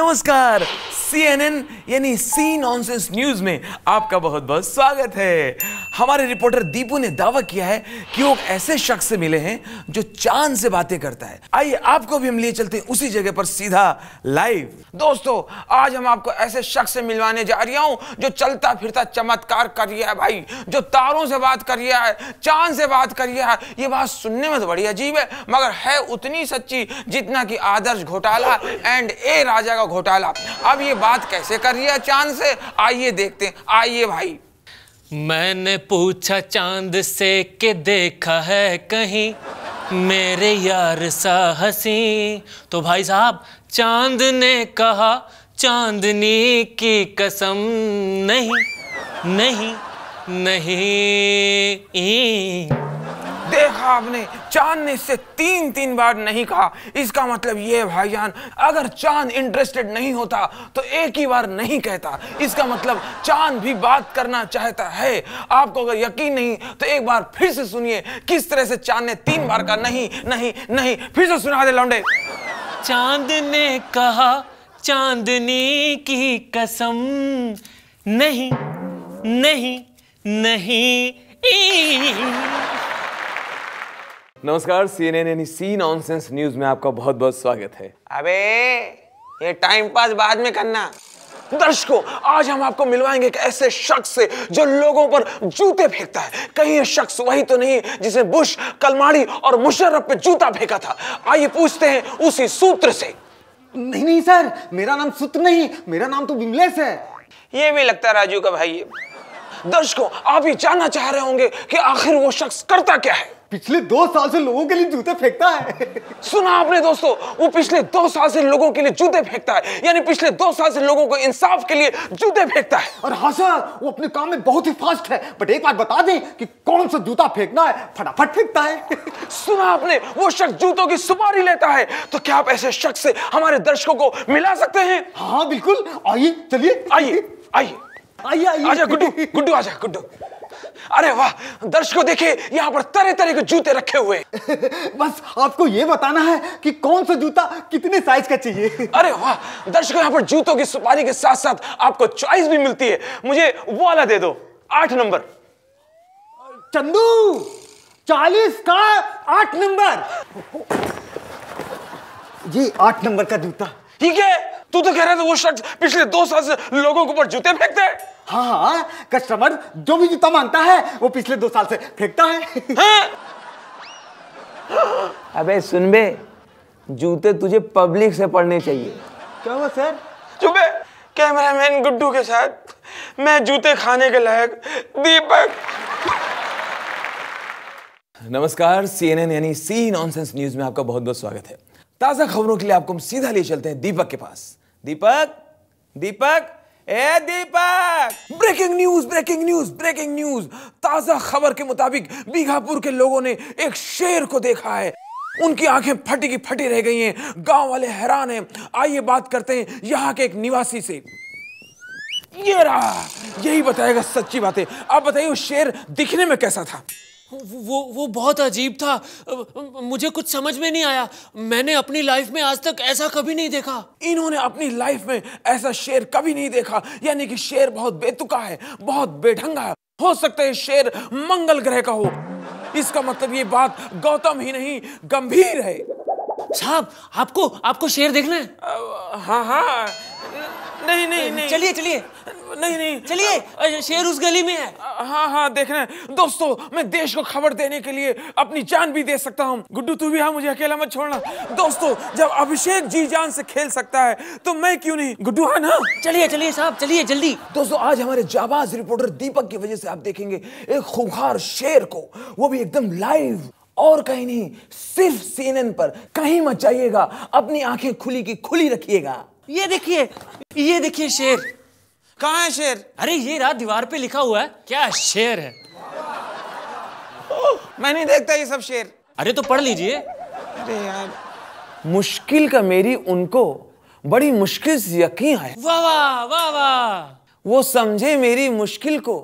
नमस्कार, CNN यानी सी nonsense news में आपका बहुत बहुत स्वागत है। हमारे रिपोर्टर दीपू ने दावा किया है कि वो ऐसे शख्स से मिले हैं जो चांद से बातें करता है। आइए आपको भी हम लिए चलते हैं उसी जगह पर सीधा लाइव। दोस्तों, आज हम आपको ऐसे शख्स से मिलवाने जा रहा हूं जो चलता फिरता चमत्कार कर रहा है भाई, जो तारों से बात कर रहा है, चांद से बात कर रहा है। ये बात सुनने में तो बड़ी अजीब है मगर है उतनी सच्ची जितना कि आदर्श घोटाला एंड ए राजा का घोटाला। अब ये बात कैसे कर रही है चांद से, आइए देखते हैं। आइए भाई। मैंने पूछा चांद से कि देखा है कहीं मेरे यार सा हंसी, तो भाई साहब चांद ने कहा चांदनी की कसम नहीं नहीं नहीं। देखा आपने, चांद ने इससे तीन बार नहीं कहा। इसका मतलब ये है भाईजान, अगर चांद इंटरेस्टेड नहीं होता तो एक ही बार नहीं कहता। इसका मतलब चांद भी बात करना चाहता है। आपको अगर यकीन नहीं तो एक बार फिर से सुनिए किस तरह से चांद ने 3 बार का नहीं नहीं नहीं। फिर से सुना दे लौंडे। चांद ने कहा चांदनी की कसम नहीं नहीं नहीं। नमस्कार, CNN यानी सी नॉनसेंस न्यूज में आपका बहुत बहुत स्वागत है। अबे ये टाइम पास बाद में करना। दर्शकों, आज हम आपको मिलवाएंगे एक ऐसे शख्स से जो लोगों पर जूते फेंकता है। कहीं ये शख्स वही तो नहीं जिसने बुश, कलमाड़ी और मुशर्रफ पे जूता फेंका था? आइए पूछते हैं उसी सूत्र से। नहीं नहीं सर, मेरा नाम सूत्र नहीं, मेरा नाम तो विमलेश है। ये भी लगता राजू का भाई है। दर्शकों, आप ये जानना चाह रहे होंगे कि आखिर वो शख्स करता क्या है। पिछले 2 साल से लोगों के लिए जूते फेंकता है। सुना आपने दोस्तों, वो पिछले 2 साल से लोगों के लिए जूते फेंकता है, यानी पिछले 2 साल से लोगों को इंसाफ के लिए जूते फेंकता है। और हाँ सर, वो अपने काम में बहुत ही फास्ट है। बट एक बात बता दें कि कौन सा जूता फेंकना है, फटाफट फेंकता है। सुना आपने, वो शख्स जूतों की सुपारी लेता है। तो क्या आप ऐसे शख्स से हमारे दर्शकों को मिला सकते हैं? हाँ बिल्कुल, आइए चलिए। आइए आइए आइए आइए। आजा गुड्डू, गुड्डू आजा गुड्डू। अरे वाह, दर्शकों देखिए यहाँ पर तरह तरह के जूते रखे हुए। बस आपको ये बताना है कि कौन सा जूता कितने साइज का चाहिए। अरे वाह, दर्शकों यहाँ पर जूतों की सुपारी के साथ साथ आपको चॉइस भी मिलती है। मुझे वो वाला दे दो, 8 नंबर। चंदू, 40 का 8 नंबर। ये 8 नंबर का जूता। ठीक है, तू तो कह रहा था वो शख्स पिछले 2 साल से लोगों के ऊपर जूते फेंकता है। हाँ हाँ, कस्टमर जो भी जूता मांगता है वो पिछले 2 साल से फेंकता है। हाँ? अबे सुन बे, जूते तुझे पब्लिक से पढ़ने चाहिए। क्या हुआ सर? चुप है। कैमरामैन गुड्डू के साथ मैं जूते खाने के लायक दीपक। नमस्कार, CNN यानी सी नॉनसेंस न्यूज में आपका बहुत बहुत स्वागत है। ताजा खबरों के लिए आपको हम सीधा ले चलते हैं दीपक के पास। दीपक, दीपक, ए Deepak! Breaking news, breaking news, breaking news. ताजा खबर के मुताबिक बीघापुर के लोगों ने एक शेर को देखा है। उनकी आंखें फटी की फटी रह गई हैं। गांव वाले हैरान हैं। आइए बात करते हैं यहाँ के एक निवासी से। ये रहा, यही बताएगा सच्ची बातें। आप बताइए वो शेर दिखने में कैसा था? वो बहुत अजीब था। मुझे कुछ समझ में नहीं आया। मैंने अपनी लाइफ में आज तक ऐसा कभी नहीं देखा। इन्होंने अपनी लाइफ में ऐसा शेर कभी नहीं देखा, यानी कि शेर बहुत बेतुका है, बहुत बेढंगा है। हो सकता है शेर मंगल ग्रह का हो। इसका मतलब ये बात गौतम ही नहीं गंभीर है। साहब, आपको शेर देखना है? हाँ हाँ, नहीं नहीं नहीं, चलिए चलिए, नहीं नहीं चलिए, शेर उस गली में है। हाँ हाँ, देखना है। दोस्तों, मैं देश को खबर देने के लिए अपनी जान भी दे सकता हूँ। गुड्डू तू भी हाँ, मुझे अकेला मत छोड़ना। दोस्तों, जब अभिषेक जी जान से खेल सकता है तो मैं क्यों नहीं? गुड्डू हाँ ना? चलिए चलिए साहब, चलिए जल्दी। दोस्तों, आज हमारे जाबाज रिपोर्टर दीपक की वजह से आप देखेंगे एक खूंखार शेर को, वो भी एकदम लाइव, और कहीं नहीं, सिर्फ CNN पर। कहीं मत जाइएगा, अपनी आंखें खुली की खुली रखिएगा। ये देखिए शेर। कहाँ है शेर? अरे ये रहा, दीवार पे लिखा हुआ है। क्या शेर है? मैं नहीं देखता ये सब शेर। अरे तो पढ़ लीजिए। अरे यार, मुश्किल का मेरी उनको बड़ी मुश्किल से यकीन है। वाह वाह वाह वाह। वो समझे मेरी मुश्किल को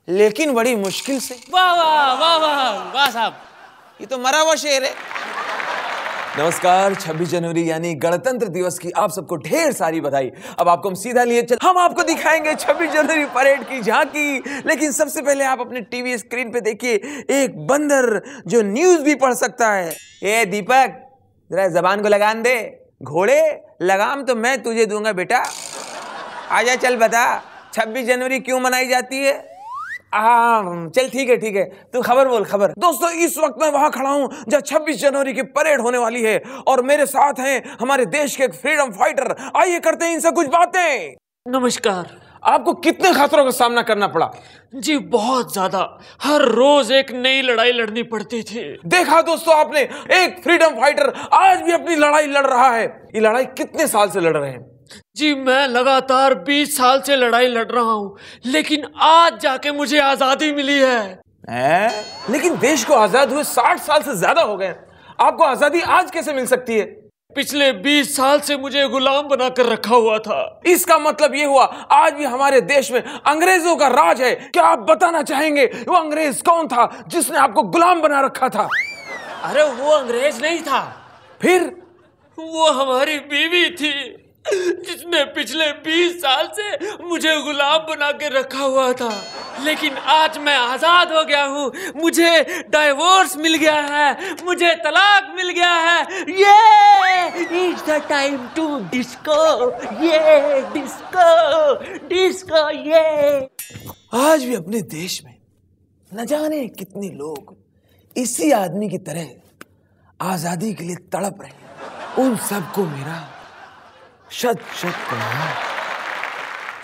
लेकिन बड़ी मुश्किल से। वाह वाह वाह वाह वाह साहब। ये तो मरा हुआ शेर है। नमस्कार। 26 जनवरी यानी गणतंत्र दिवस की आप सबको ढेर सारी बधाई। अब आपको हम सीधा लिए चल, हम आपको दिखाएंगे 26 जनवरी परेड की झांकी। लेकिन सबसे पहले आप अपने टीवी स्क्रीन पे देखिए एक बंदर जो न्यूज भी पढ़ सकता है। ए दीपक, जरा जबान को लगाम दे। घोड़े, लगाम तो मैं तुझे दूंगा बेटा। आजा, चल बता 26 जनवरी क्यों मनाई जाती है। चल ठीक है, तू खबर बोल, खबर। दोस्तों, इस वक्त मैं वहां खड़ा हूं जहां 26 जनवरी की परेड होने वाली है और मेरे साथ हैं हमारे देश के एक फ्रीडम फाइटर। आइए करते हैं इनसे कुछ बातें। नमस्कार। आपको कितने खतरों का सामना करना पड़ा? जी बहुत ज्यादा, हर रोज एक नई लड़ाई लड़नी पड़ती थी। देखा दोस्तों आपने, एक फ्रीडम फाइटर आज भी अपनी लड़ाई लड़ रहा है। ये लड़ाई कितने साल से लड़ रहे हैं? जी मैं लगातार 20 साल से लड़ाई लड़ रहा हूँ, लेकिन आज जाके मुझे आजादी मिली है। लेकिन देश को आजाद हुए 60 साल से ज्यादा हो गए, आपको आजादी आज कैसे मिल सकती है? पिछले 20 साल से मुझे गुलाम बनाकर रखा हुआ था। इसका मतलब ये हुआ आज भी हमारे देश में अंग्रेजों का राज है। क्या आप बताना चाहेंगे वो अंग्रेज कौन था जिसने आपको गुलाम बना रखा था? अरे वो अंग्रेज नहीं था, फिर वो हमारी बीवी थी जिसने पिछले 20 साल से मुझे गुलाम बना के रखा हुआ था। लेकिन आज मैं आजाद हो गया हूँ, मुझे डाइवोर्स मिल गया है, मुझे तलाक मिल गया है। ये it's the time to disco, ये डिस्को ये। आज भी अपने देश में न जाने कितने लोग इसी आदमी की तरह आजादी के लिए तड़प रहे हैं। उन सबको मेरा शत प्रणाम।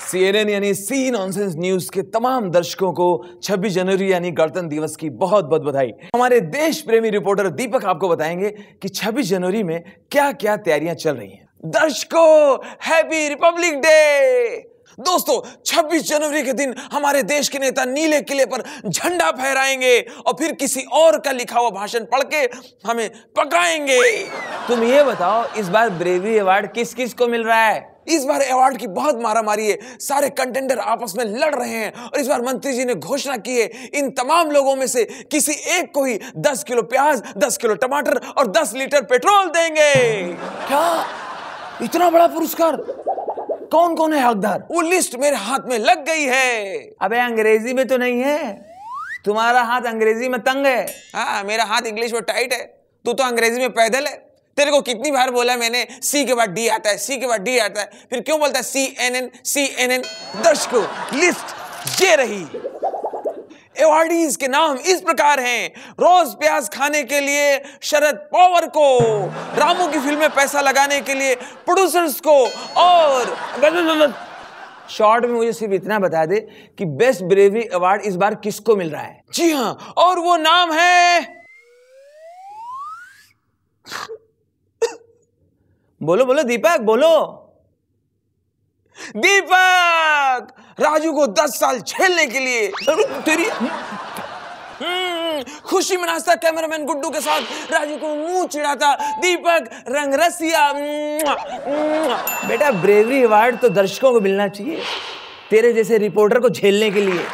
CNN यानी सी नॉनसेंस न्यूज के तमाम दर्शकों को 26 जनवरी यानी गणतंत्र दिवस की बहुत बहुत बधाई। हमारे देश प्रेमी रिपोर्टर दीपक आपको बताएंगे कि 26 जनवरी में क्या क्या तैयारियां चल रही हैं। दर्शकों, हैप्पी रिपब्लिक डे। दोस्तों, 26 जनवरी के दिन हमारे देश के नेता नीले किले पर झंडा फहराएंगे और फिर किसी और का लिखा हुआ भाषण पढ़ के हमें पकाएंगे। तुम ये बताओ, इस बार ब्रेवरी अवार्ड किस किस को मिल रहा है? इस बार अवार्ड की बहुत मारामारी है, सारे कंटेंडर आपस में लड़ रहे हैं और इस बार मंत्री जी ने घोषणा की है इन तमाम लोगों में से किसी एक को ही 10 किलो प्याज, 10 किलो टमाटर और 10 लीटर पेट्रोल देंगे। क्या इतना बड़ा पुरस्कार? कौन कौन है हकदार? वो लिस्ट मेरे हाथ में लग गई है। अबे अंग्रेजी में तो नहीं है, तुम्हारा हाथ अंग्रेजी में तंग है। हाँ, मेरा हाथ इंग्लिश में टाइट है, तू तो अंग्रेजी में पैदल है। तेरे को कितनी बार बोला मैंने, सी के बाद डी आता है, सी के बाद डी आता है, फिर क्यों बोलता है CNN? दर्शकों, लिस्ट ये रही। अवार्डीज के नाम इस प्रकार हैं: रोज प्याज खाने के लिए शरद पवार को, रामू की फिल्म में पैसा लगाने के लिए प्रोड्यूसर्स को, और शॉर्ट में मुझे सिर्फ इतना बता दे कि बेस्ट ब्रेवरी अवार्ड इस बार किसको मिल रहा है? जी हाँ, और वो नाम है, बोलो दीपक, बोलो। दीपक राजू को 10 साल झेलने के लिए। तेरी खुशी मनाता कैमरामैन गुड्डू के साथ राजू को मुंह चिढ़ाता दीपक रंगरसिया। बेटा, ब्रेवरी अवार्ड तो दर्शकों को मिलना चाहिए, तेरे जैसे रिपोर्टर को झेलने के लिए।